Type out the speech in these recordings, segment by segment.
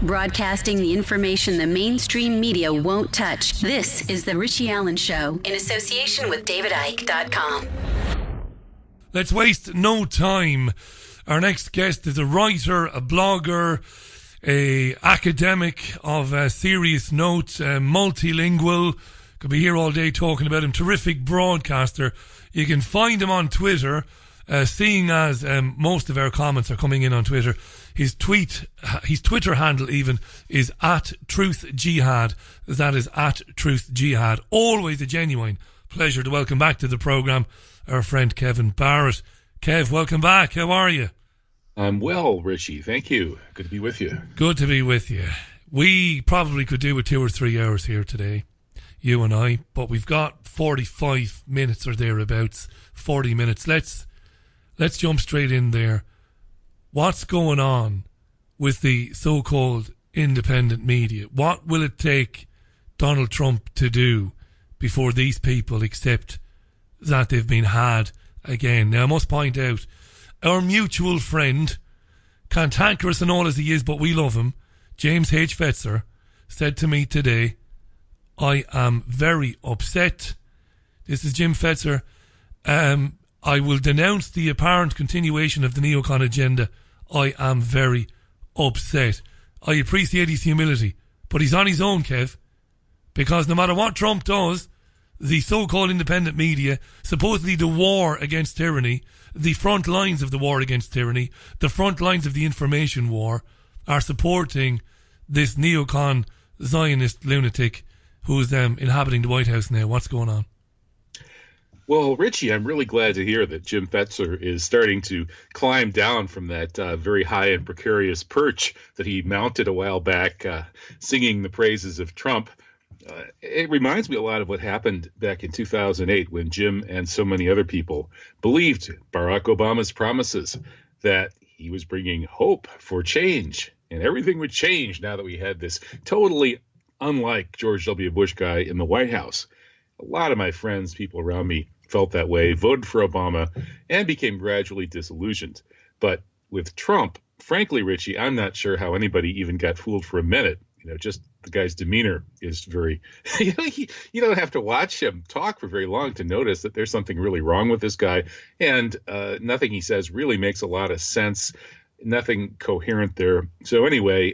Broadcasting the information the mainstream media won't touch. This is The Richie Allen Show in association with DavidIke.com. Let's waste no time. Our next guest is a writer, a blogger, a academic of serious note, multilingual. Could be here all day talking about him. Terrific broadcaster. You can find him on Twitter, seeing as most of our comments are coming in on Twitter. His Twitter handle even is @TruthJihad. That is @TruthJihad. Always a genuine pleasure to welcome back to the programme our friend Kevin Barrett. Kev, welcome back. How are you? I'm well, Richie. Thank you. Good to be with you. Good to be with you. We probably could do with 2 or 3 hours here today, you and I, but we've got 45 minutes or thereabouts, 40 minutes. Let's jump straight in there. What's going on with the so-called independent media? What will it take Donald Trump to do before these people accept that they've been had again? Now, I must point out, our mutual friend, cantankerous and all as he is, but we love him, James H. Fetzer, said to me today, I am very upset. This is Jim Fetzer. I will denounce the apparent continuation of the neocon agenda. I am very upset. I appreciate his humility, but he's on his own, Kev, because no matter what Trump does, the so-called independent media, supposedly the war against tyranny, the front lines of the war against tyranny, the front lines of the information war, are supporting this neocon Zionist lunatic who's inhabiting the White House now. What's going on? Well, Richie, I'm really glad to hear that Jim Fetzer is starting to climb down from that very high and precarious perch that he mounted a while back, singing the praises of Trump. It reminds me a lot of what happened back in 2008 when Jim and so many other people believed Barack Obama's promises that he was bringing hope for change and everything would change now that we had this totally unlike George W. Bush guy in the White House. A lot of my friends, people around me, felt that way, voted for Obama, and became gradually disillusioned. But with Trump, frankly, Richie, I'm not sure how anybody even got fooled for a minute. Just the guy's demeanor is very, you don't have to watch him talk for very long to notice that there's something really wrong with this guy. And nothing he says really makes a lot of sense, nothing coherent there. So anyway,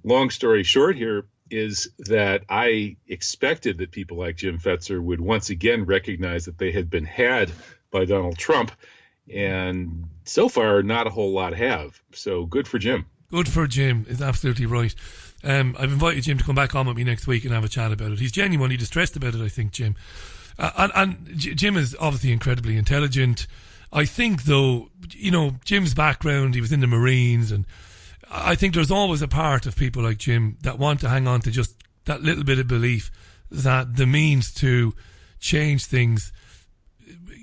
long story short here is that I expected that people like Jim Fetzer would once again recognize that they had been had by Donald Trump. And so far, not a whole lot have. So good for Jim. Good for Jim is absolutely right. I've invited Jim to come back on with me next week and have a chat about it. He's genuinely distressed about it, I think, Jim. And Jim is obviously incredibly intelligent. I think, though, Jim's background, he was in the Marines, and I think there's always a part of people like Jim that want to hang on to just that little bit of belief that the means to change things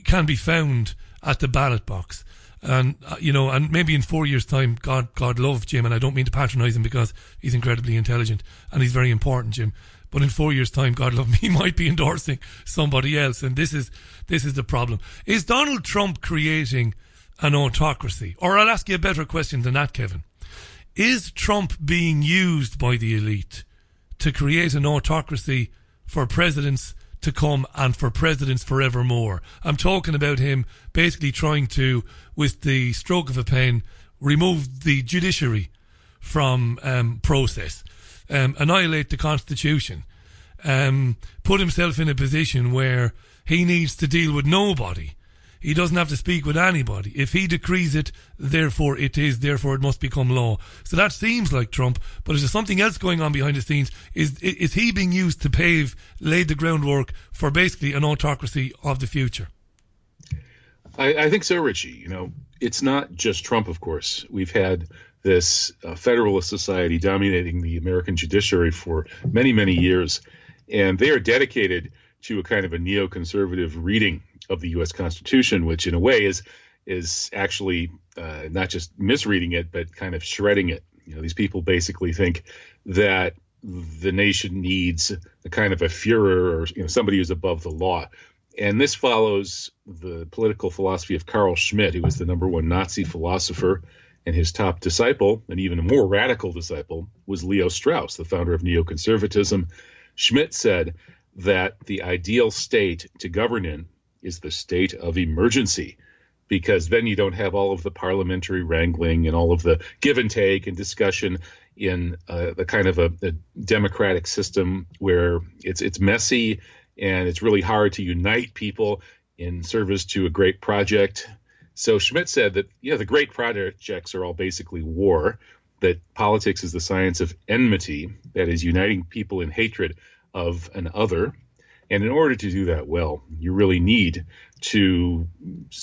can be found at the ballot box. And, and maybe in 4 years' time, God love Jim, and I don't mean to patronise him because he's incredibly intelligent and he's very important, Jim. But in 4 years' time, God love me, he might be endorsing somebody else. And this is the problem. Is Donald Trump creating an autocracy? Or I'll ask you a better question than that, Kevin. Is Trump being used by the elite to create an autocracy for presidents to come and for presidents forevermore? I'm talking about him basically trying to, with the stroke of a pen, remove the judiciary from process, annihilate the Constitution, put himself in a position where he needs to deal with nobody. He doesn't have to speak with anybody. If he decrees it, therefore it is, therefore it must become law. So that seems like Trump, but is there something else going on behind the scenes? Is he being used to lay the groundwork for basically an autocracy of the future? I think so, Richie. It's not just Trump, of course. We've had this Federalist Society dominating the American judiciary for many, many years, and they are dedicated to a kind of a neoconservative reading of the U.S. Constitution, which in a way is actually not just misreading it, but kind of shredding it. These people basically think that the nation needs a kind of a Führer or somebody who's above the law. And this follows the political philosophy of Carl Schmitt, who was the #1 Nazi philosopher, and his top disciple, and even a more radical disciple, was Leo Strauss, the founder of neoconservatism. Schmidt said that the ideal state to govern in is the state of emergency, because then you don't have all of the parliamentary wrangling and all of the give and take and discussion in the kind of a democratic system where it's messy and it's really hard to unite people in service to a great project. So Schmidt said that, the great projects are all basically war, that politics is the science of enmity, that is uniting people in hatred of an other. And in order to do that well, you really need to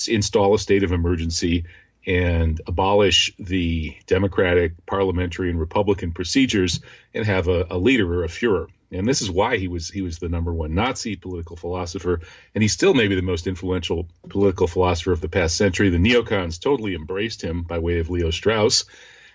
install a state of emergency and abolish the democratic, parliamentary, and Republican procedures and have a leader or a Führer. And this is why he was the number one Nazi political philosopher, and he's still maybe the most influential political philosopher of the past century. The Neocons totally embraced him by way of Leo Strauss.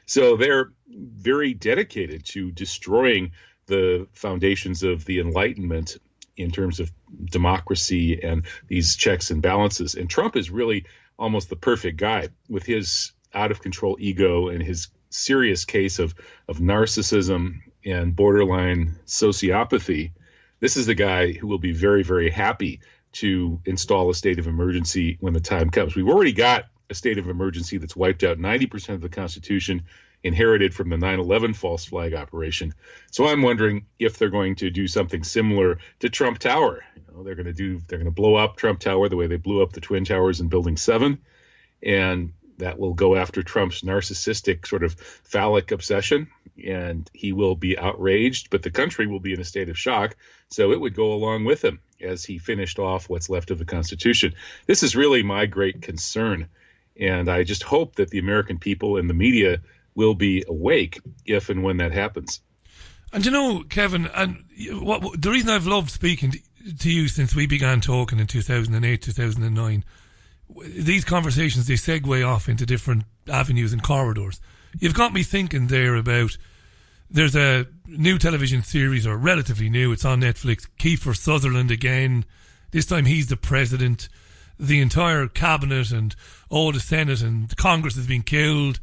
So they're very dedicated to destroying the foundations of the Enlightenment in terms of democracy and these checks and balances. And Trump is really almost the perfect guy with his out-of-control ego and his serious case of narcissism and borderline sociopathy. This is the guy who will be very, very happy to install a state of emergency when the time comes. We've already got a state of emergency that's wiped out 90% of the Constitution, inherited from the 9/11 false flag operation. So I'm wondering if they're going to do something similar to Trump Tower. They're going to blow up Trump Tower the way they blew up the Twin Towers in Building 7, and that will go after Trump's narcissistic sort of phallic obsession, and he will be outraged, but the country will be in a state of shock. So it would go along with him as he finished off what's left of the Constitution. This is really my great concern, and I just hope that the American people and the media will be awake if and when that happens. And Kevin, and the reason I've loved speaking to you since we began talking in 2008, 2009, these conversations, they segue off into different avenues and corridors. You've got me thinking there about, there's a new television series, or relatively new, it's on Netflix, Kiefer Sutherland again. This time he's the president. The entire cabinet and all the Senate and Congress has been killed,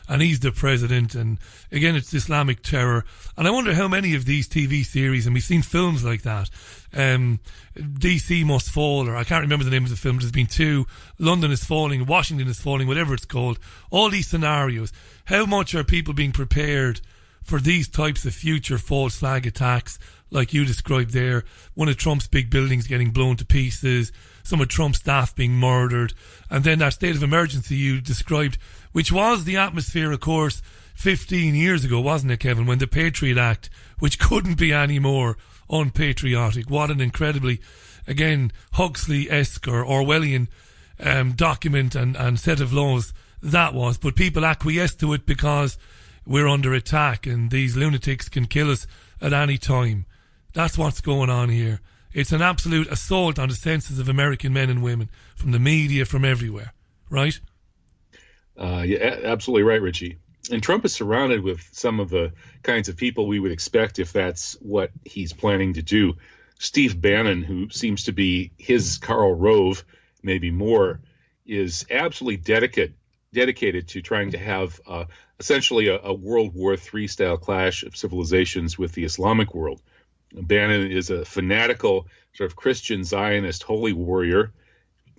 and he's the president, and again it's Islamic terror. And I wonder how many of these TV series, and we've seen films like that, DC Must Fall, or I can't remember the name of the film, there's been two, London is Falling, Washington is Falling, whatever it's called, all these scenarios. How much are people being prepared for these types of future false flag attacks, like you described there, one of Trump's big buildings getting blown to pieces, some of Trump's staff being murdered, and then that state of emergency you described, which was the atmosphere, of course, 15 years ago, wasn't it, Kevin, when the Patriot Act, which couldn't be any more unpatriotic, what an incredibly, again, Huxley-esque or Orwellian document and set of laws that was, but people acquiesced to it because we're under attack and these lunatics can kill us at any time. That's what's going on here. It's an absolute assault on the senses of American men and women, from the media, from everywhere, right? Yeah, absolutely right, Richie. And Trump is surrounded with some of the kinds of people we would expect if that's what he's planning to do. Steve Bannon, who seems to be his Karl Rove, maybe more, is absolutely dedicated to trying to have essentially a World War III style clash of civilizations with the Islamic world. Bannon is a fanatical sort of Christian Zionist holy warrior.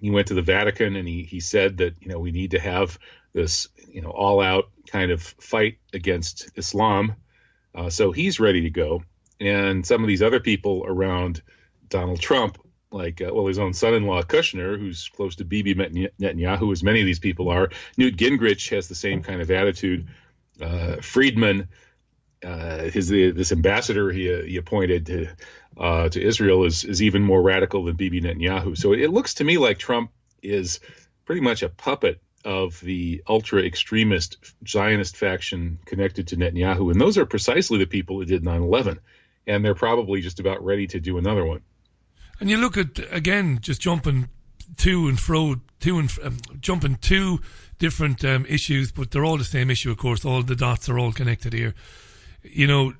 He went to the Vatican and he said that, we need to have this, all out kind of fight against Islam. So he's ready to go. And some of these other people around Donald Trump, like, his own son-in-law Kushner, who's close to Bibi Netanyahu, as many of these people are. Newt Gingrich has the same kind of attitude. Friedman, this ambassador he appointed to Israel is even more radical than Bibi Netanyahu. So it looks to me like Trump is pretty much a puppet of the ultra-extremist Zionist faction connected to Netanyahu. And those are precisely the people who did 9/11. And they're probably just about ready to do another one. And you look at, again, just jumping two different issues, but they're all the same issue, of course. All the dots are all connected here.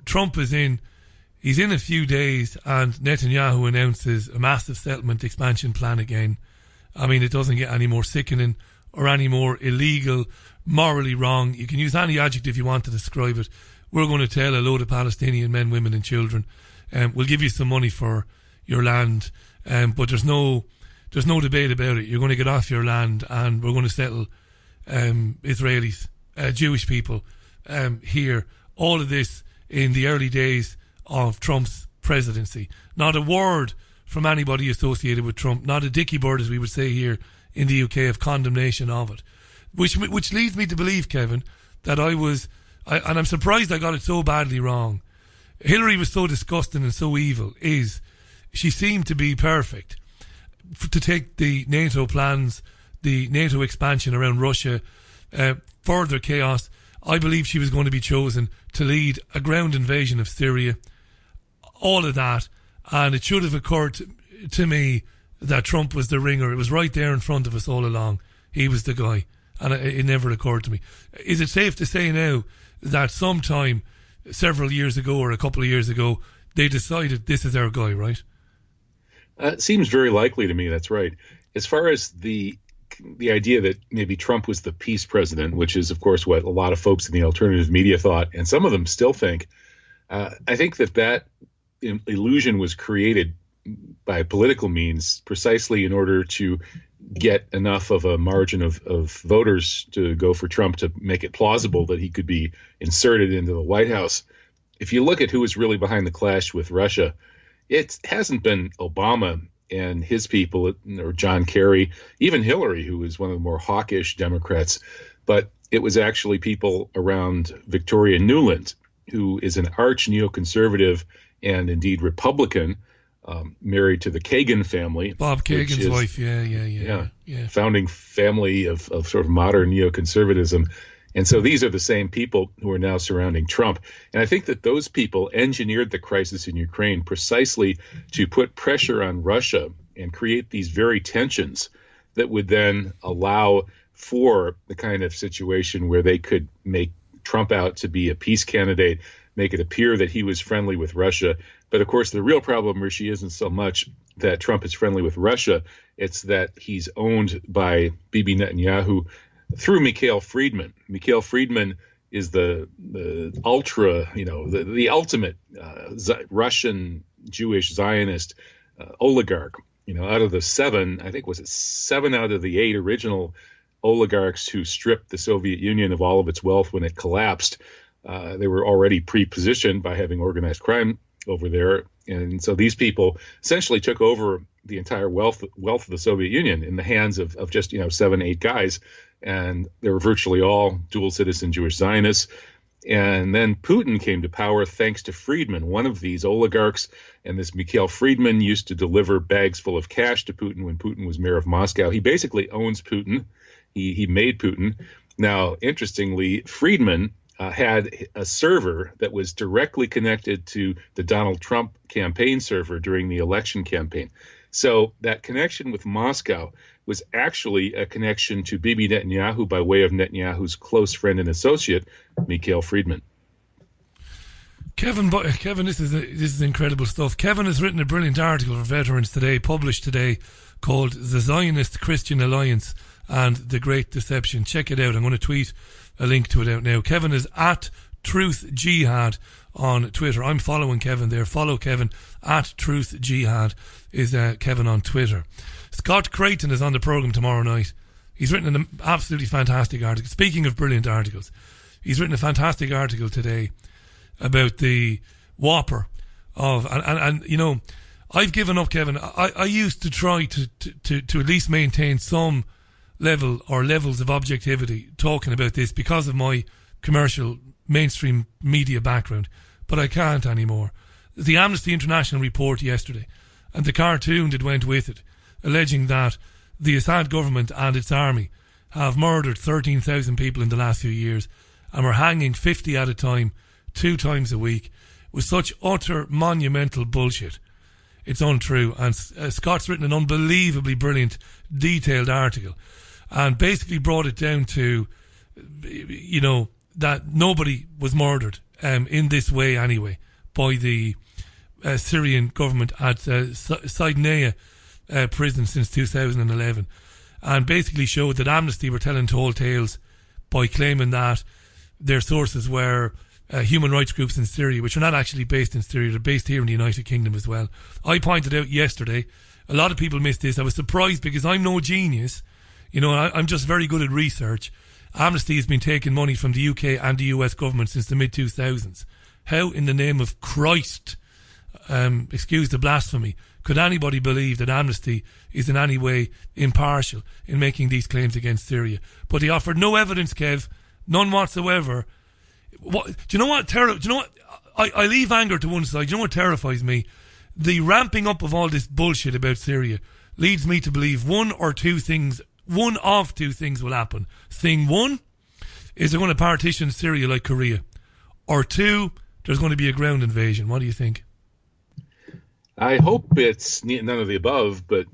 Trump he's in a few days, and Netanyahu announces a massive settlement expansion plan again. I mean, it doesn't get any more sickening or any more illegal morally wrong. You can use any adjective you want to describe it. We're going to tell a load of Palestinian men, women and children, we'll give you some money for your land, but there's no debate about it. You're going to get off your land and we're going to settle Israelis, Jewish people here. All of this in the early days of Trump's presidency. Not a word from anybody associated with Trump, not a dicky bird, as we would say here in the UK, of condemnation of it. Which leads me to believe, Kevin, that and I'm surprised I got it so badly wrong. Hillary was so disgusting and so evil. She seemed to be perfect to take the NATO plans, the NATO expansion around Russia, further chaos. I believe she was going to be chosen to lead a ground invasion of Syria, all of that, and it should have occurred to me that Trump was the ringer. It was right there in front of us all along. He was the guy, and it never occurred to me. Is it safe to say now that sometime several years ago or a couple of years ago they decided this is our guy, right? It seems very likely to me that's right. As far as the idea that maybe Trump was the peace president, which is, of course, what a lot of folks in the alternative media thought, and some of them still think, I think that illusion was created by political means precisely in order to get enough of a margin of voters to go for Trump to make it plausible that he could be inserted into the White House. If you look at who was really behind the clash with Russia, it hasn't been Obama and his people, or John Kerry, even Hillary, who was one of the more hawkish Democrats, but it was actually people around Victoria Nuland, who is an arch neoconservative and indeed Republican, married to the Kagan family. Bob Kagan's wife, yeah. Founding family of sort of modern neoconservatism. And so these are the same people who are now surrounding Trump. And I think that those people engineered the crisis in Ukraine precisely to put pressure on Russia and create these very tensions that would then allow for the kind of situation where they could make Trump out to be a peace candidate, make it appear that he was friendly with Russia. But of course, the real problem, Richie, isn't so much that Trump is friendly with Russia. It's that he's owned by Bibi Netanyahu through Mikhail Friedman. Mikhail Friedman is the ultra, the ultimate Russian Jewish Zionist oligarch. Out of the seven out of the 8 original oligarchs who stripped the Soviet Union of all of its wealth when it collapsed. They were already pre-positioned by having organized crime over there. And so these people essentially took over the entire wealth of the Soviet Union in the hands of just, 7, 8 guys. And they were virtually all dual citizen Jewish Zionists. And then Putin came to power thanks to Friedman, one of these oligarchs. And this Mikhail Friedman used to deliver bags full of cash to Putin when Putin was mayor of Moscow. He basically owns Putin. He made Putin. Now, interestingly, Friedman had a server that was directly connected to the Donald Trump campaign server during the election campaign. So that connection with Moscow was actually a connection to Bibi Netanyahu by way of Netanyahu's close friend and associate, Mikhail Friedman. Kevin, this is incredible stuff. Kevin has written a brilliant article for Veterans Today, published today, called The Zionist Christian Alliance and the Great Deception. Check it out. I'm going to tweet a link to it out now. Kevin is at Truth Jihad on Twitter. I'm following Kevin there. Follow Kevin at Truth Jihad is Kevin on Twitter. Scott Creighton is on the programme tomorrow night. He's written an absolutely fantastic article. Speaking of brilliant articles, he's written a fantastic article today about the Whopper of, and I've given up, Kevin. I used to try to at least maintain some level or levels of objectivity talking about this because of my commercial mainstream media background, but I can't anymore. The Amnesty International report yesterday and the cartoon that went with it, alleging that the Assad government and its army have murdered 13,000 people in the last few years and were hanging 50 at a time, 2 times a week, was such utter monumental bullshit. It's untrue. And Scott's written an unbelievably brilliant, detailed article and basically brought it down to, that nobody was murdered in this way anyway by the Syrian government at Sidnea prison since 2011, and basically showed that Amnesty were telling tall tales by claiming that their sources were human rights groups in Syria, which are not actually based in Syria. They're based here in the United Kingdom as well. I pointed out yesterday, a lot of people missed this. I was surprised because I'm no genius. I'm just very good at research. Amnesty has been taking money from the UK and the US government since the mid-2000s. How in the name of Christ, excuse the blasphemy, could anybody believe that Amnesty is in any way impartial in making these claims against Syria? But they offered no evidence, Kev, none whatsoever. Do you know what? I leave anger to one side. Do you know what terrifies me? The ramping up of all this bullshit about Syria leads me to believe one of two things will happen. Thing one is they're going to partition Syria like Korea. Or two, there's going to be a ground invasion. What do you think? I hope it's none of the above, but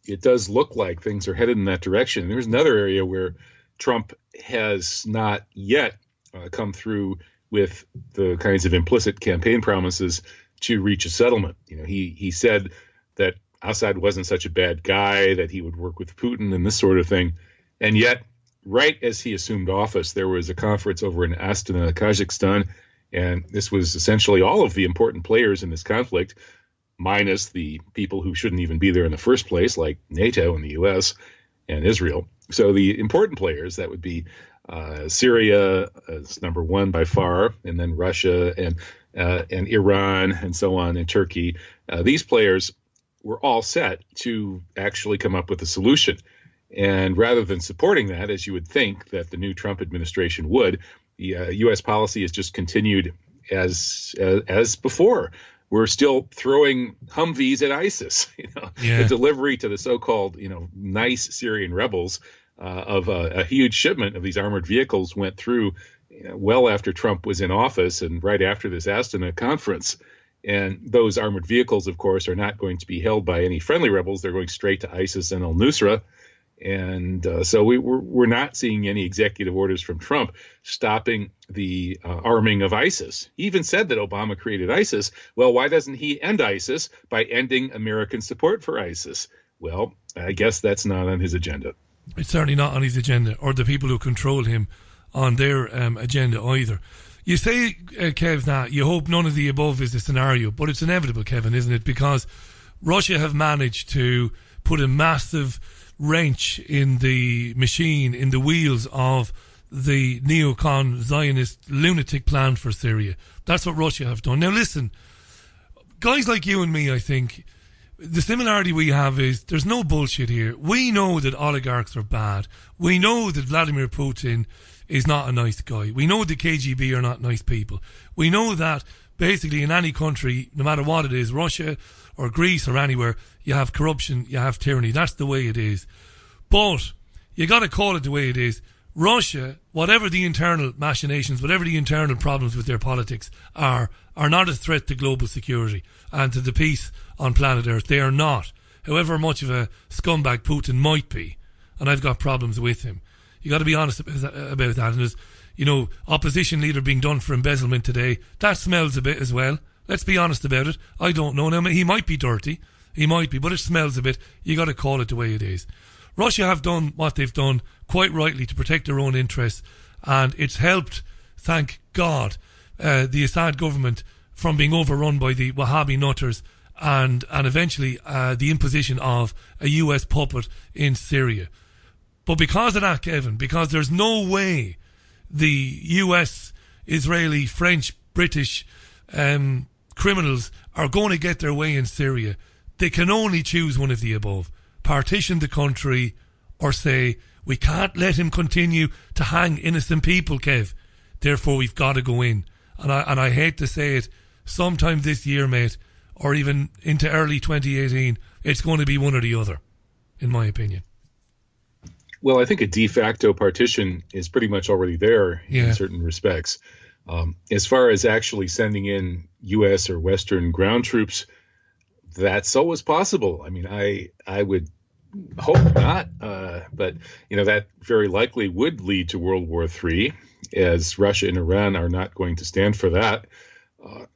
it does look like things are headed in that direction. There's another area where Trump has not yet come through with the kinds of implicit campaign promises to reach a settlement. He said that Assad wasn't such a bad guy, that he would work with Putin and this sort of thing. And yet, right as he assumed office, there was a conference over in Astana, Kazakhstan, and this was essentially all of the important players in this conflict, minus the people who shouldn't even be there in the first place, like NATO and the US and Israel. So the important players, that would be Syria as number one by far, and then Russia and Iran and so on, and Turkey. These players were all set to actually come up with a solution. And rather than supporting that, as you would think that the new Trump administration would, the U.S. policy has just continued as before. We're still throwing Humvees at ISIS. The delivery to the so-called nice Syrian rebels of a huge shipment of these armored vehicles went through well after Trump was in office and right after this Astana conference. And those armored vehicles, of course, are not going to be held by any friendly rebels. They're going straight to ISIS and al-Nusra. And so we're not seeing any executive orders from Trump stopping the arming of ISIS. He even said that Obama created ISIS. Well, why doesn't he end ISIS by ending American support for ISIS? Well, I guess that's not on his agenda. It's certainly not on his agenda, or the people who control him on their agenda either. You say, Kev, that you hope none of the above is the scenario, but it's inevitable, Kevin, isn't it? Because Russia have managed to put a massive wrench in the machine, in the wheels of the neocon Zionist lunatic plan for Syria. That's what Russia have done. Now listen, guys like you and me, I think, the similarity we have is there's no bullshit here. We know that oligarchs are bad. We know that Vladimir Putin is not a nice guy. We know the KGB are not nice people. We know that basically in any country, no matter what it is, Russia or Greece or anywhere, you have corruption, you have tyranny. That's the way it is. But you got to call it the way it is. Russia, whatever the internal machinations, whatever the internal problems with their politics are not a threat to global security and to the peace on planet Earth. They are not. However much of a scumbag Putin might be, and I've got problems with him. You got to be honest about that. And there's, opposition leader being done for embezzlement today. That smells a bit as well. Let's be honest about it. I don't know. Now, he might be dirty. He might be, but it smells a bit. You got to call it the way it is. Russia have done what they've done quite rightly to protect their own interests, and it's helped, thank God, the Assad government from being overrun by the Wahhabi nutters and eventually the imposition of a US puppet in Syria. But because of that, Kevin, because there's no way the US, Israeli, French, British criminals are going to get their way in Syria, they can only choose one of the above. Partition the country, or say, we can't let him continue to hang innocent people, Kev. Therefore, we've got to go in. And I hate to say it, sometime this year, mate, or even into early 2018, it's going to be one or the other, in my opinion. Well, I think a de facto partition is pretty much already there in certain respects. As far as actually sending in U.S. or Western ground troops, that's always possible. I mean, I would hope not, but that very likely would lead to World War III, as Russia and Iran are not going to stand for that.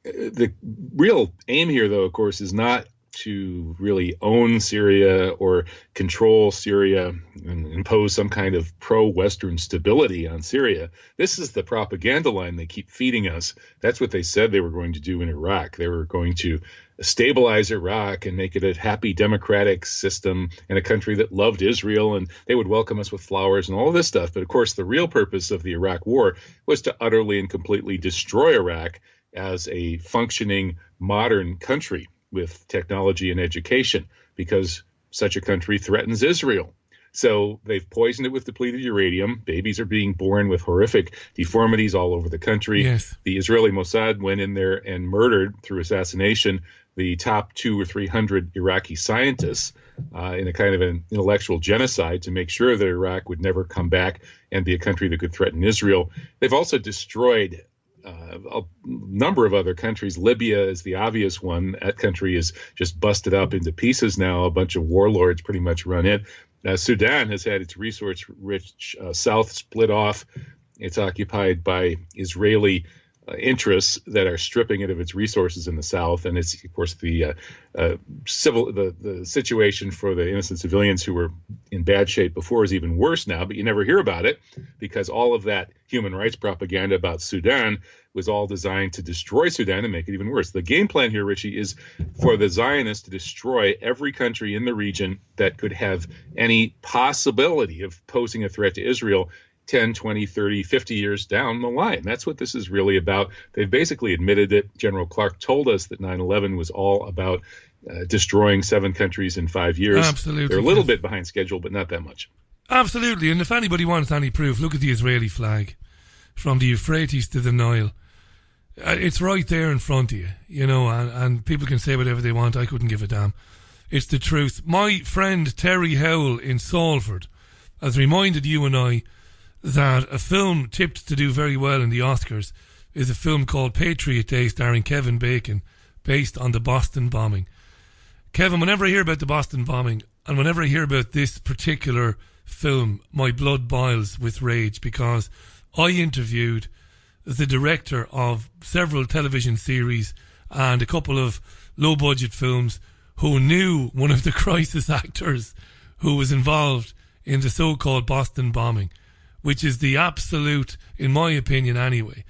The real aim here, though, of course, is not to really own Syria or control Syria and impose some kind of pro-Western stability on Syria. This is the propaganda line they keep feeding us. That's what they said they were going to do in Iraq. They were going to stabilize Iraq and make it a happy democratic system and a country that loved Israel, and they would welcome us with flowers and all of this stuff. But of course, the real purpose of the Iraq War was to utterly and completely destroy Iraq as a functioning modern country with technology and education, because such a country threatens Israel. So they've poisoned it with depleted uranium. Babies are being born with horrific deformities all over the country. Yes. The Israeli Mossad went in there and murdered, through assassination, the top 200 or 300 Iraqi scientists in a kind of an intellectual genocide to make sure that Iraq would never come back and be a country that could threaten Israel. They've also destroyed a number of other countries. Libya is the obvious one. That country is just busted up into pieces now. A bunch of warlords pretty much run it. Sudan has had its resource-rich south split off. It's occupied by Israeli interests that are stripping it of its resources in the south, and it's of course the situation for the innocent civilians who were in bad shape before is even worse now. But you never hear about it because all of that human rights propaganda about Sudan was all designed to destroy Sudan and make it even worse. The game plan here, Richie, is for the Zionists to destroy every country in the region that could have any possibility of posing a threat to Israel 10, 20, 30, 50 years down the line. That's what this is really about. They've basically admitted it. General Clark told us that 9/11 was all about destroying 7 countries in 5 years. Absolutely. They're a little bit behind schedule, but not that much. Absolutely. And if anybody wants any proof, look at the Israeli flag from the Euphrates to the Nile. It's right there in front of you, you know, and people can say whatever they want. I couldn't give a damn. It's the truth. My friend Terry Howell in Salford has reminded you and I that a film tipped to do very well in the Oscars is a film called Patriot Day, starring Kevin Bacon, based on the Boston bombing. Kevin, whenever I hear about the Boston bombing, and whenever I hear about this particular film, my blood boils with rage, because I interviewed the director of several television series and a couple of low-budget films who knew one of the crisis actors who was involved in the so-called Boston bombing, which is the absolute, in my opinion anyway,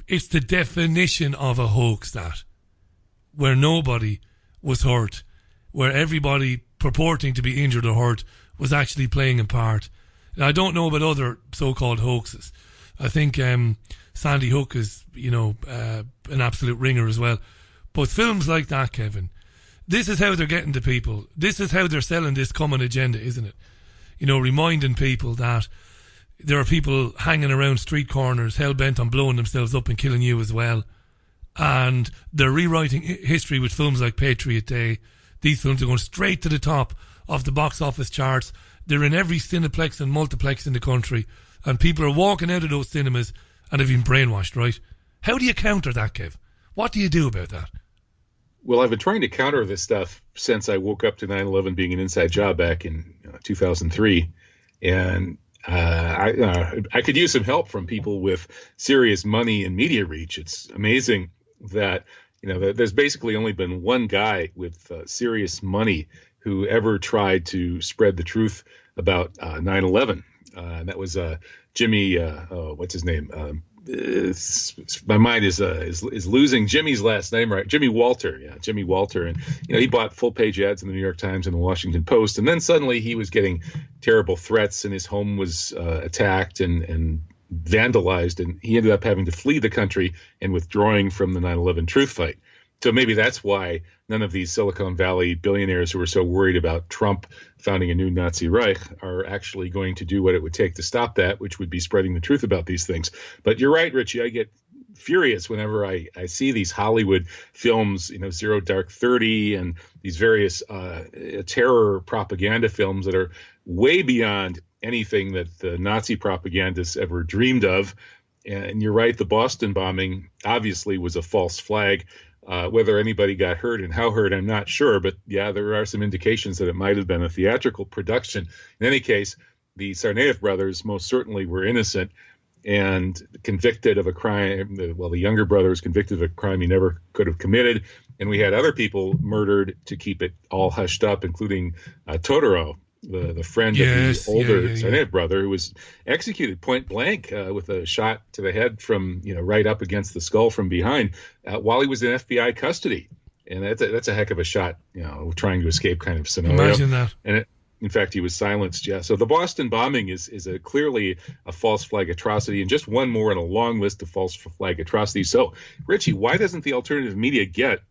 it's the definition of a hoax, that, where nobody was hurt, where everybody purporting to be injured or hurt was actually playing a part. Now, I don't know about other so-called hoaxes. I think Sandy Hook is, you know, an absolute ringer as well. But films like that, Kevin, this is how they're getting to people. This is how they're selling this common agenda, isn't it? You know, reminding people that there are people hanging around street corners hell-bent on blowing themselves up and killing you as well. And they're rewriting history with films like Patriot Day. These films are going straight to the top of the box office charts. They're in every cineplex and multiplex in the country. And people are walking out of those cinemas and have been brainwashed, right? How do you counter that, Kev? What do you do about that? Well, I've been trying to counter this stuff since I woke up to 9/11 being an inside job back in 2003. And I could use some help from people with serious money and media reach. It's amazing that, you know, there's basically only been one guy with serious money who ever tried to spread the truth about 9/11. And that was Jimmy, what's his name? My mind is losing Jimmy's last name, right? Jimmy Walter. Yeah, Jimmy Walter. And, you know, he bought full page ads in the New York Times and the Washington Post. And then suddenly he was getting terrible threats and his home was attacked and vandalized. And he ended up having to flee the country and withdrawing from the 9/11 truth fight. So maybe that's why none of these Silicon Valley billionaires who are so worried about Trump founding a new Nazi Reich are actually going to do what it would take to stop that, which would be spreading the truth about these things. But you're right, Richie. I get furious whenever I see these Hollywood films, you know, Zero Dark 30 and these various terror propaganda films that are way beyond anything that the Nazi propagandists ever dreamed of. And you're right, the Boston bombing obviously was a false flag. Whether anybody got hurt and how hurt, I'm not sure. But yeah, there are some indications that it might have been a theatrical production. In any case, the Tsarnaev brothers most certainly were innocent. and convicted of a crime. Well, the younger brother was convicted of a crime he never could have committed. And we had other people murdered to keep it all hushed up, including Totoro, the friend of the older Sarnet brother, who was executed point blank with a shot to the head from, right up against the skull from behind while he was in FBI custody. And that's a heck of a shot, trying to escape kind of scenario. Imagine that. And in fact, he was silenced. Yeah. So the Boston bombing is clearly a false flag atrocity, and just one more in a long list of false flag atrocities. So, Richie, why doesn't the alternative media get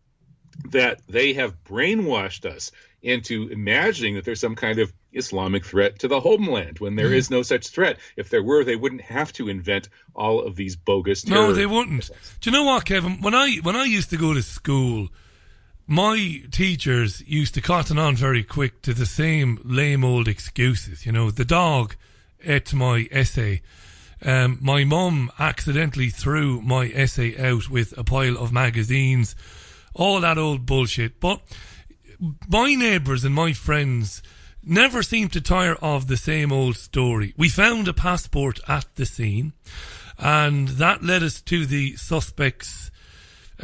that they have brainwashed us into imagining that there's some kind of Islamic threat to the homeland when there is no such threat? If there were, they wouldn't have to invent all of these bogus terror. No, they wouldn't. Do you know what, Kevin? When I used to go to school, my teachers used to cotton on very quick to the same lame old excuses. The dog ate my essay. My mum accidentally threw my essay out with a pile of magazines. All that old bullshit. But my neighbours and my friends never seemed to tire of the same old story. We found a passport at the scene, and that led us to the suspect's,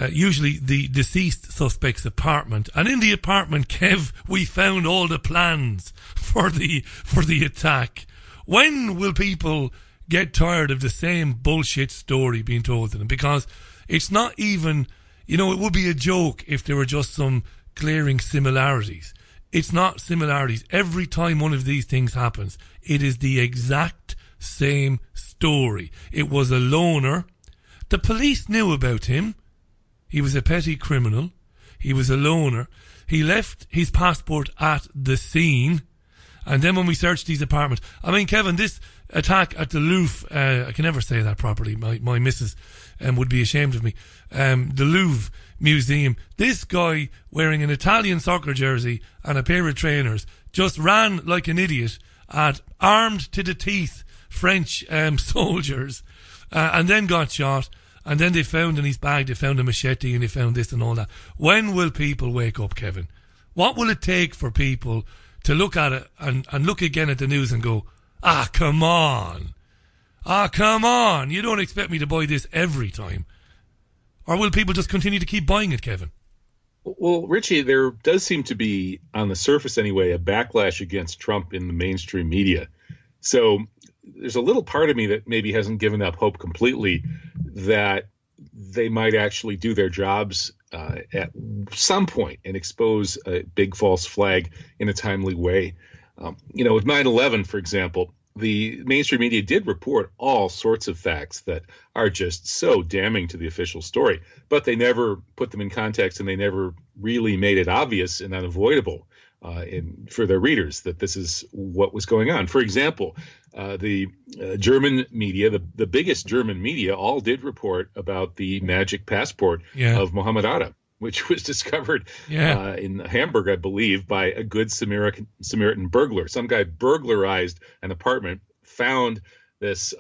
usually the deceased suspect's apartment. And in the apartment, Kev, we found all the plans for the attack. When will people get tired of the same bullshit story being told to them? Because it's not even... it would be a joke if there were just some glaring similarities. It's not similarities. Every time one of these things happens, it is the exact same story. It was a loner. The police knew about him. He was a petty criminal. He was a loner. He left his passport at the scene. And then when we searched his apartment... I mean, Kevin, this attack at the Louvre... I can never say that properly. My missus would be ashamed of me. The Louvre Museum. This guy wearing an Italian soccer jersey and a pair of trainers just ran like an idiot at armed to the teeth French soldiers and then got shot. And then they found in his bag, they found a machete and they found this and all that. When will people wake up, Kevin? What will it take for people to look at it and look again at the news and go, come on. Come on. You don't expect me to buy this every time. Or will people just continue to keep buying it, Kevin? Well, Richie, there does seem to be, on the surface anyway, a backlash against Trump in the mainstream media. So there's a little part of me that maybe hasn't given up hope completely that they might actually do their jobs at some point and expose a big false flag in a timely way. With 9/11, for example, the mainstream media did report all sorts of facts that are just so damning to the official story, but they never put them in context and they never really made it obvious and unavoidable for their readers that this is what was going on. For example, the German media, the biggest German media, all did report about the magic passport of Muhammad Atta, which was discovered in Hamburg, I believe, by a good Samaritan burglar. Some guy burglarized an apartment, found this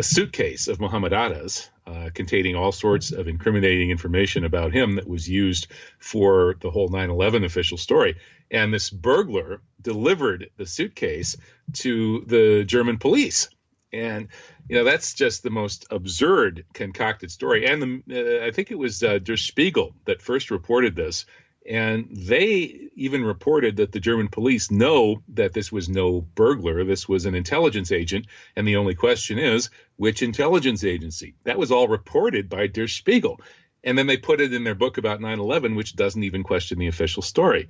suitcase of Muhammad Atta's containing all sorts of incriminating information about him that was used for the whole 9/11 official story. And this burglar delivered the suitcase to the German police. And, that's just the most absurd concocted story. And I think it was Der Spiegel that first reported this. And they even reported that the German police know that this was no burglar. This was an intelligence agent. And the only question is, which intelligence agency? That was all reported by Der Spiegel. And then they put it in their book about 9/11, which doesn't even question the official story.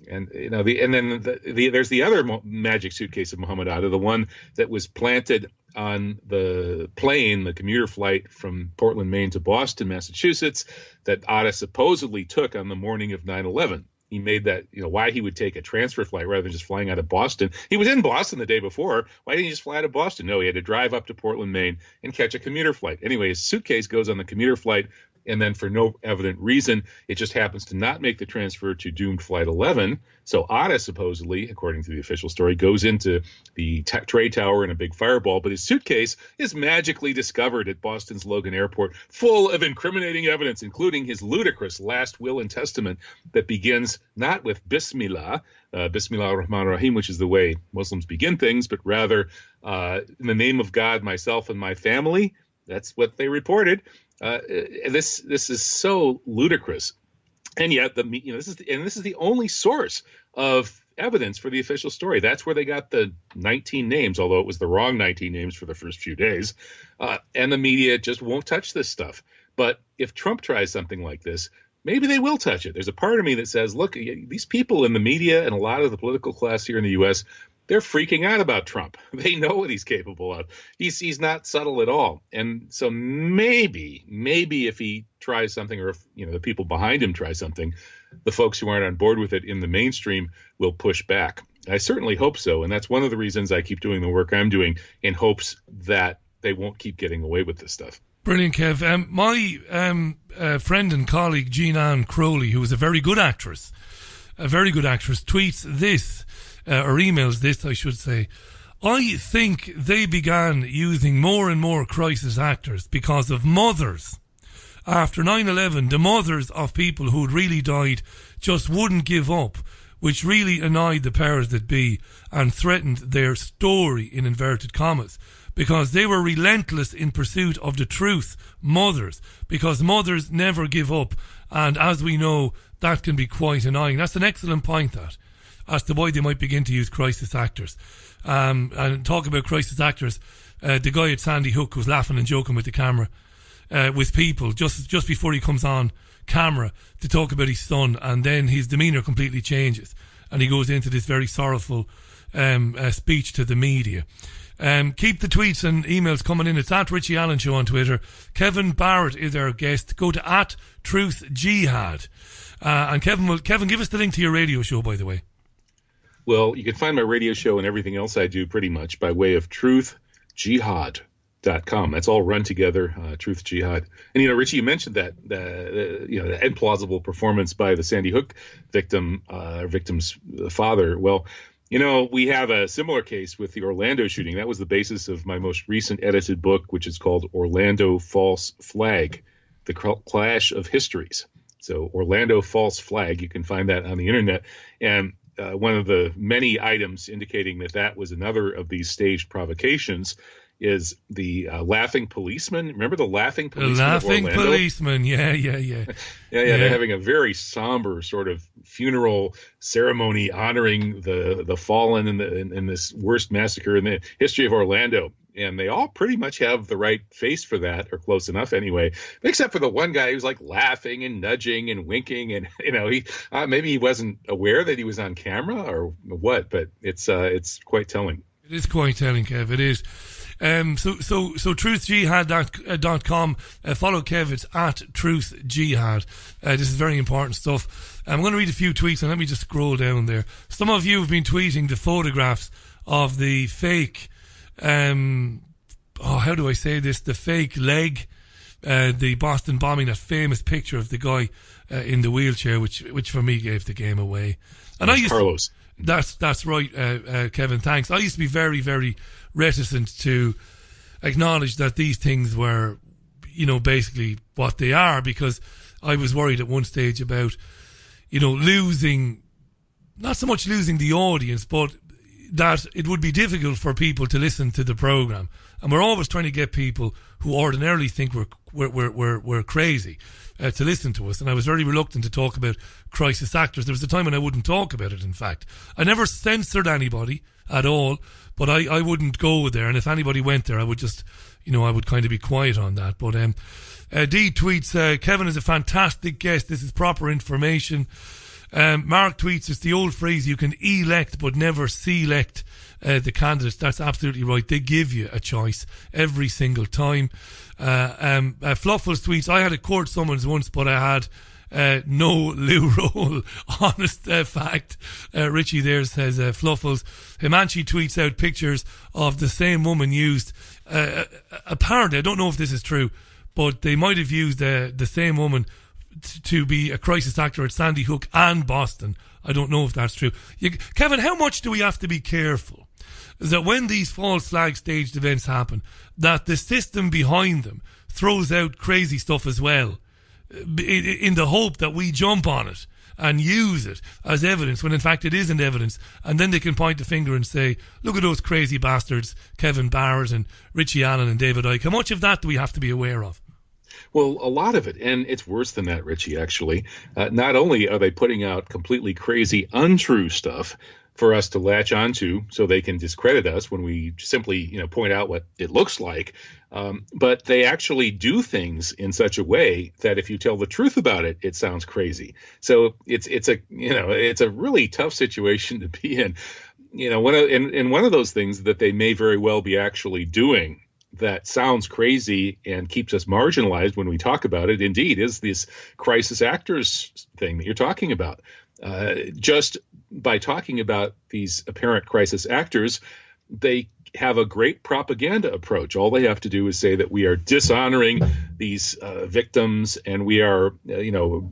And there's the other magic suitcase of Muhammad Atta, the one that was planted on the plane, the commuter flight from Portland, Maine to Boston, Massachusetts, that Atta supposedly took on the morning of 9/11. He made that, why he would take a transfer flight rather than just flying out of Boston. He was in Boston the day before. Why didn't he just fly out of Boston? No, he had to drive up to Portland, Maine and catch a commuter flight. Anyway, his suitcase goes on the commuter flight and then for no evident reason, it just happens to not make the transfer to doomed Flight 11. So Otta, supposedly, according to the official story, goes into the trade tower in a big fireball, but his suitcase is magically discovered at Boston's Logan Airport, full of incriminating evidence, including his ludicrous last will and testament that begins not with Bismillah, Bismillah ar-Rahman ar-Rahim, which is the way Muslims begin things, but rather in the name of God, myself, and my family. That's what they reported. This is so ludicrous, and yet this is the only source of evidence for the official story. That's where they got the 19 names, although it was the wrong 19 names for the first few days, and the media just won't touch this stuff. But if Trump tries something like this, maybe they will touch it. There's a part of me that says, look, these people in the media and a lot of the political class here in the U.S., they're freaking out about Trump. They know what he's capable of. He's not subtle at all. And so maybe if he tries something, or if the people behind him try something, the folks who aren't on board with it in the mainstream will push back. I certainly hope so. And that's one of the reasons I keep doing the work I'm doing, in hopes that they won't keep getting away with this stuff. Brilliant, Kev. My friend and colleague, Jean-Anne Crowley, who is a very good actress, tweets this, or emails this, I should say. I think they began using more and more crisis actors because of mothers. After 9/11, the mothers of people who had really died just wouldn't give up, which really annoyed the powers that be and threatened their story, in inverted commas, because they were relentless in pursuit of the truth. Mothers, because mothers never give up, and as we know, that can be quite annoying. That's an excellent point, that, as to why they might begin to use crisis actors. And talk about crisis actors, the guy at Sandy Hook was laughing and joking with the camera, with people just before he comes on camera to talk about his son, and then his demeanour completely changes and he goes into this very sorrowful speech to the media. Keep the tweets and emails coming in. It's at Richie Allen Show on Twitter. Kevin Barrett is our guest. Go to at Truth Jihad. And Kevin, give us the link to your radio show, by the way. Well, you can find my radio show and everything else I do pretty much by way of truthjihad.com. That's all run together, Truth Jihad. And, Richie, you mentioned that, the implausible performance by the Sandy Hook victim's father. Well, we have a similar case with the Orlando shooting. That was the basis of my most recent edited book, which is called Orlando False Flag, The Clash of Histories. So Orlando False Flag, you can find that on the internet. And one of the many items indicating that was another of these staged provocations is the laughing policeman. Remember the laughing policeman? The laughing policeman, yeah. Yeah. They're having a very somber sort of funeral ceremony honoring the fallen in this worst massacre in the history of Orlando. And they all pretty much have the right face for that, or close enough anyway, except for the one guy who's like laughing and nudging and winking. And, he maybe he wasn't aware that he was on camera or what, but it's quite telling. It is quite telling, Kev. It is. So truthjihad.com. Follow Kev. It's at truthjihad. This is very important stuff. I'm going to read a few tweets, and let me just scroll down there. Some of you have been tweeting the photographs of the fake, how do I say this? The fake leg, the Boston bombing, that famous picture of the guy in the wheelchair, which for me gave the game away. And Carlos. That's right, Kevin. Thanks. I used to be very, very reticent to acknowledge that these things were, basically what they are, because I was worried at one stage about, losing, not so much losing the audience, but that it would be difficult for people to listen to the program. And we're always trying to get people who ordinarily think we're crazy to listen to us. And I was very reluctant to talk about crisis actors. There was a time when I wouldn't talk about it, in fact. I never censored anybody at all, but I wouldn't go there. And if anybody went there, I would just, I would kind of be quiet on that. But D tweets, Kevin is a fantastic guest. This is proper information. Mark tweets, it's the old phrase, you can elect but never select the candidates. That's absolutely right. They give you a choice every single time. Fluffles tweets, I had a court summons once, but I had no loo roll. Honest fact. Richie there says Fluffles. Himanshi tweets out pictures of the same woman used. Apparently, I don't know if this is true, but they might have used the same woman to be a crisis actor at Sandy Hook and Boston. I don't know if that's true. Kevin, how much do we have to be careful that when these false flag staged events happen, that the system behind them throws out crazy stuff as well, in the hope that we jump on it and use it as evidence when in fact it isn't evidence, and then they can point the finger and say, look at those crazy bastards, Kevin Barrett and Richie Allen and David Icke. How much of that do we have to be aware of? Well, a lot of it, and it's worse than that, Richie, actually. Not only are they putting out completely crazy, untrue stuff for us to latch onto so they can discredit us when we simply, point out what it looks like, but they actually do things in such a way that if you tell the truth about it, it sounds crazy. So it's a really tough situation to be in. One of those things that they may very well be actually doing that sounds crazy and keeps us marginalized when we talk about it, indeed, is this crisis actors thing that you're talking about. Just by talking about these apparent crisis actors, they have a great propaganda approach. All they have to do is say that we are dishonoring these victims and we are,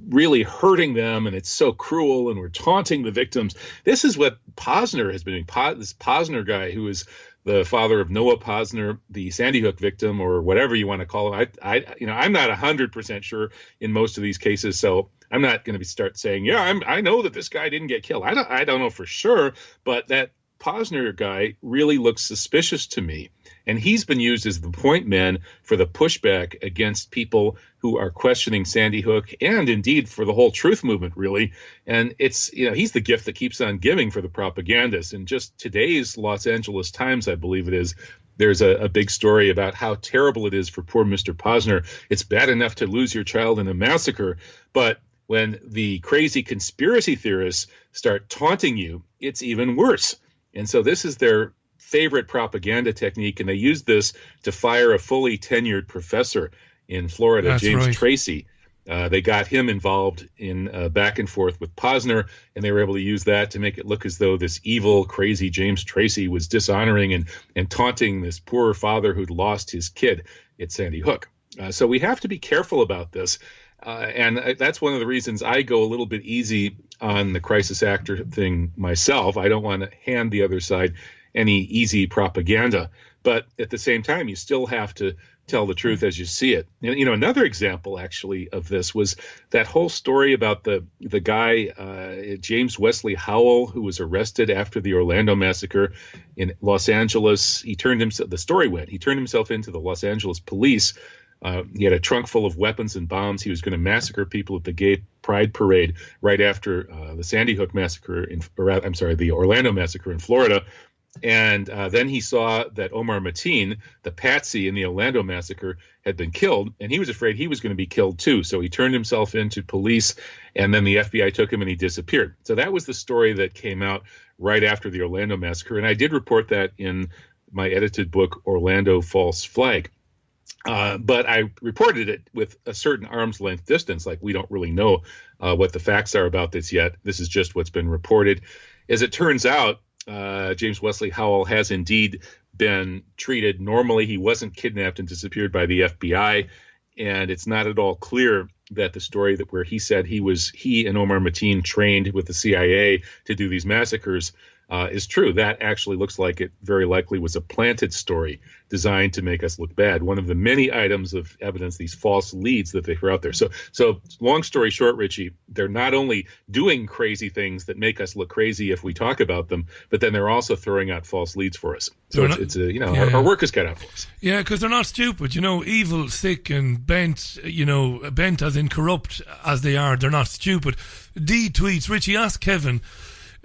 really hurting them, and it's so cruel, and we're taunting the victims. This is what Posner has been doing. This Posner guy, who is the father of Noah Posner, the Sandy Hook victim, or whatever you want to call him. I'm not 100% sure in most of these cases, so I'm not going to start saying, I know that this guy didn't get killed. I don't know for sure, but that Posner guy really looks suspicious to me. And he's been used as the point man for the pushback against people who are questioning Sandy Hook, and indeed for the whole truth movement, really. And it's, he's the gift that keeps on giving for the propagandists. And just today's Los Angeles Times, I believe it is, there's a big story about how terrible it is for poor Mr. Posner. It's bad enough to lose your child in a massacre, but when the crazy conspiracy theorists start taunting you, it's even worse. And so this is their favorite propaganda technique, and they used this to fire a fully tenured professor in Florida, That's James right. Tracy. They got him involved in back and forth with Posner, and they were able to use that to make it look as though this evil, crazy James Tracy was dishonoring and taunting this poor father who'd lost his kid at Sandy Hook. So we have to be careful about this. And that's one of the reasons I go a little bit easy on the crisis actor thing myself. I don't want to hand the other side any easy propaganda. But at the same time, you still have to tell the truth as you see it. And, another example, actually, of this was that whole story about the guy, James Wesley Howell, who was arrested after the Orlando massacre in Los Angeles. The story went, he turned himself into the Los Angeles police. He had a trunk full of weapons and bombs. He was going to massacre people at the gay pride parade right after the Sandy Hook massacre, the Orlando massacre in Florida. And then he saw that Omar Mateen, the patsy in the Orlando massacre, had been killed, and he was afraid he was going to be killed too. So he turned himself into police, and then the FBI took him and he disappeared. So that was the story that came out right after the Orlando massacre. And I did report that in my edited book, Orlando False Flag. But I reported it with a certain arm's length distance, like we don't really know what the facts are about this yet. This is just what's been reported. As it turns out, James Wesley Howell has indeed been treated normally. He wasn't kidnapped and disappeared by the FBI, and it's not at all clear that the story where he said he and Omar Mateen trained with the CIA to do these massacres is true. That actually looks like it very likely was a planted story designed to make us look bad. One of the many items of evidence, these false leads that they throw out there. So long story short, Richie, they're not only doing crazy things that make us look crazy if we talk about them, but then they're also throwing out false leads for us. So our work is cut out for us. Yeah, because they're not stupid. Evil, sick, and bent. Bent as in corrupt as they are. They're not stupid. D tweets, Richie, ask Kevin,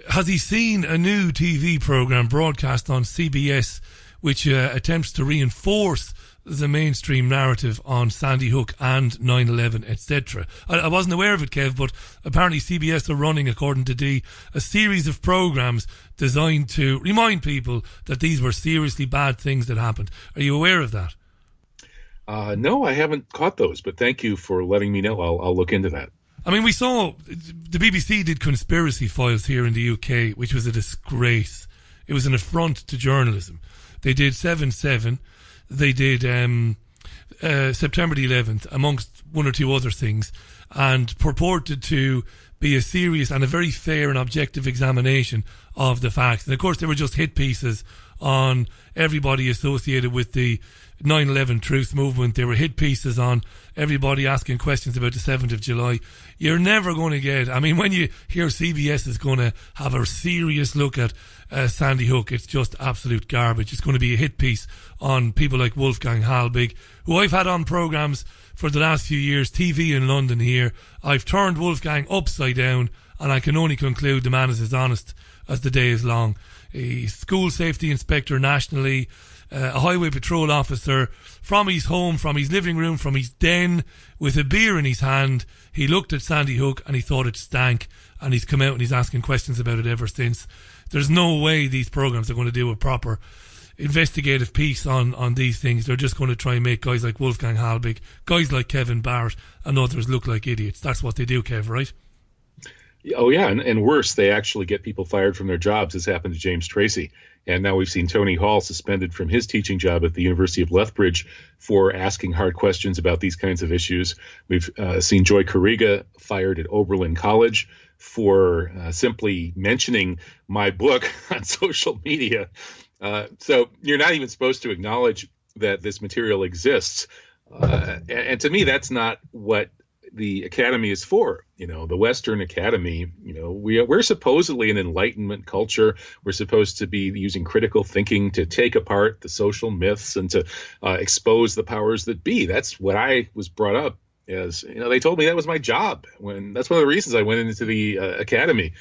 has he seen a new TV program broadcast on CBS which attempts to reinforce the mainstream narrative on Sandy Hook and 9/11, etc.? I wasn't aware of it, Kev, but apparently CBS are running, according to D, a series of programs designed to remind people that these were seriously bad things that happened. Are you aware of that? No, I haven't caught those, but thank you for letting me know. I'll look into that. I mean, we saw the BBC did Conspiracy Files here in the UK, which was a disgrace. It was an affront to journalism. They did 7/7. They did September the 11th, amongst one or two other things, and purported to be a serious and a very fair and objective examination of the facts. And of course, they were just hit pieces on everybody associated with the 9/11 truth movement. They were hit pieces on everybody asking questions about the 7th of July. You're never going to get, I mean, when you hear CBS is going to have a serious look at Sandy Hook, it's just absolute garbage. It's going to be a hit piece on people like Wolfgang Halbig, who I've had on programmes for the last few years, TV in London here. I've turned Wolfgang upside down, and I can only conclude the man is as honest as the day is long. A school safety inspector nationally, a highway patrol officer, from his home, from his living room, from his den, with a beer in his hand. He looked at Sandy Hook and he thought it stank, and he's come out and he's asking questions about it ever since. There's no way these programs are going to do a proper investigative piece on these things. They're just going to try and make guys like Wolfgang Halbig, guys like Kevin Barrett and others look like idiots. That's what they do, Kev, right? Oh, yeah, and worse, they actually get people fired from their jobs. This happened to James Tracy. And now we've seen Tony Hall suspended from his teaching job at the University of Lethbridge for asking hard questions about these kinds of issues. We've seen Joy Carriga fired at Oberlin College for simply mentioning my book on social media. So you're not even supposed to acknowledge that this material exists. And to me, that's not what the academy is for. You know, the Western Academy, you know, we're supposedly an Enlightenment culture. We're supposed to be using critical thinking to take apart the social myths and to expose the powers that be. That's what I was brought up as. You know, they told me that was my job. That's one of the reasons I went into the academy,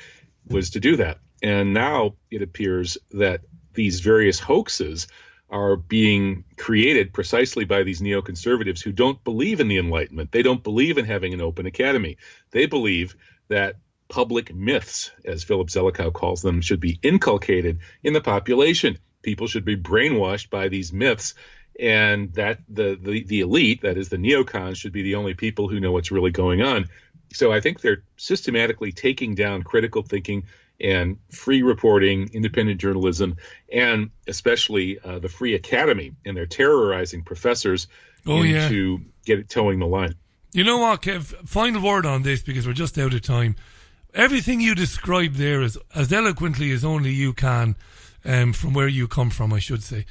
was to do that. And now it appears that these various hoaxes are being created precisely by these neoconservatives who don't believe in the Enlightenment. They don't believe in having an open academy. They believe that public myths, as Philip Zelikow calls them, should be inculcated in the population. People should be brainwashed by these myths, and that the elite, that is the neocons, should be the only people who know what's really going on. So I think they're systematically taking down critical thinking and free reporting, independent journalism, and especially the free academy. And they're terrorizing professors into towing the line. You know what, Kev? Final word on this, because we're just out of time. Everything you described there is as eloquently as only you can, from where you come from, I should say,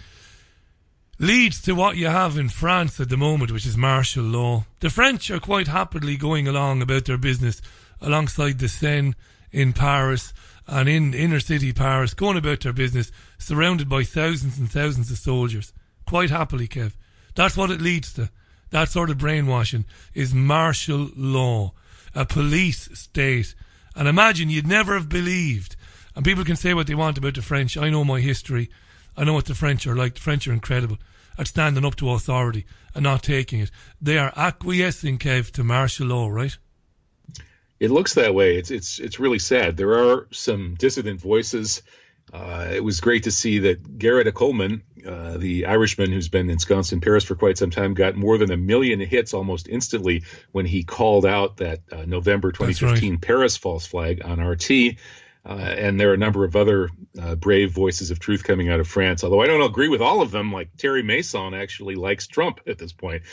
leads to what you have in France at the moment, which is martial law. The French are quite happily going along about their business alongside the Seine in Paris and in inner city Paris, going about their business, surrounded by thousands and thousands of soldiers. Quite happily, Kev. That's what it leads to. That sort of brainwashing is martial law, a police state. And imagine, you'd never have believed. And people can say what they want about the French. I know my history. I know what the French are like. The French are incredible at standing up to authority and not taking it. They are acquiescing, Kev, to martial law, right? It looks that way. It's really sad. There are some dissident voices. It was great to see that Garrett Coleman, the Irishman who's been ensconced in Paris for quite some time, got more than 1 million hits almost instantly when he called out that November 2015 Paris false flag on RT. And there are a number of other brave voices of truth coming out of France, although I don't agree with all of them. Like Terry Mason actually likes Trump at this point.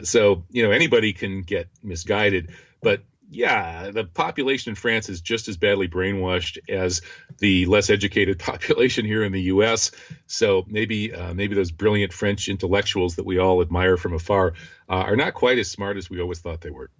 So, you know, anybody can get misguided. But yeah, the population in France is just as badly brainwashed as the less educated population here in the U.S. So maybe those brilliant French intellectuals that we all admire from afar are not quite as smart as we always thought they were.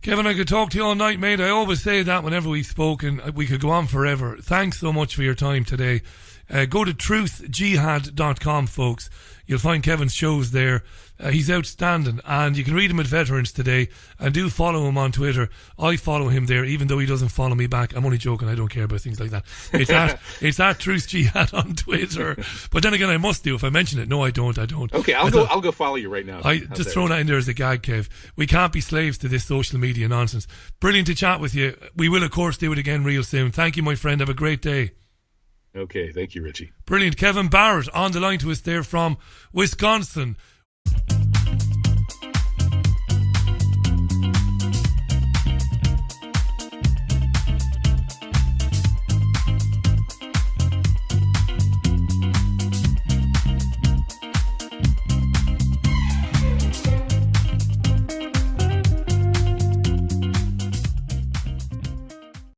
Kevin, I could talk to you all night, mate. I always say that whenever we've spoken. We could go on forever. Thanks so much for your time today. Go to truthjihad.com, folks. You'll find Kevin's shows there. He's outstanding, and you can read him at Veterans Today, and do follow him on Twitter. I follow him there, even though he doesn't follow me back. I'm only joking. I don't care about things like that. It's at Truth Jihad on Twitter. But then again, I must do if I mention it. No, I don't. Okay, I'll go follow you right now. I just throw that in there as a gag, Kev. We can't be slaves to this social media nonsense. Brilliant to chat with you. We will, of course, do it again real soon. Thank you, my friend. Have a great day. Okay, thank you, Richie. Brilliant. Kevin Barrett on the line to us there from Wisconsin.